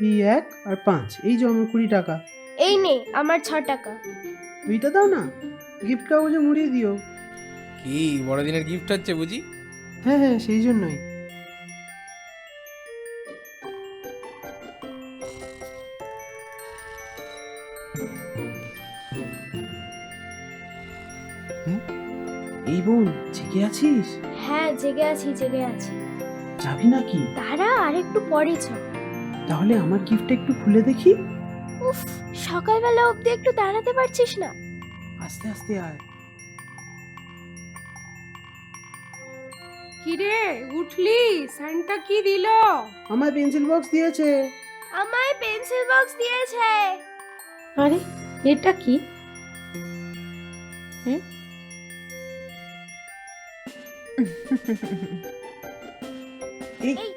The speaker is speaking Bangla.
এই 1 আর 5, এই যে আমার 20 টাকা। এই নে আমার 6 টাকা। ওইটা দাও না, গিফট কাগজে মুড়িয়ে দিও। কি বড়দিনের গিফট হচ্ছে বুঝি? হ্যাঁ হ্যাঁ, সেই জন্যই। এই বোন, জেগে আছিস? হ্যাঁ জেগে আছি জেগে আছি। যাবি নাকি? তারা আর একটু পরে চ। তাহলে আমার গিফটটা একটু খুলে দেখি। উফ, সকালবেলা অবধি একটু দাঁড়াতে পারছিস না? আস্তে আস্তে আয়। কিরে উঠলি? সান্টা কি দিল? আমায় পেন্সিল বক্স দিয়েছে। আমায় পেন্সিল বক্স দিয়েছে। আরে এটা কি? হুম? এই এই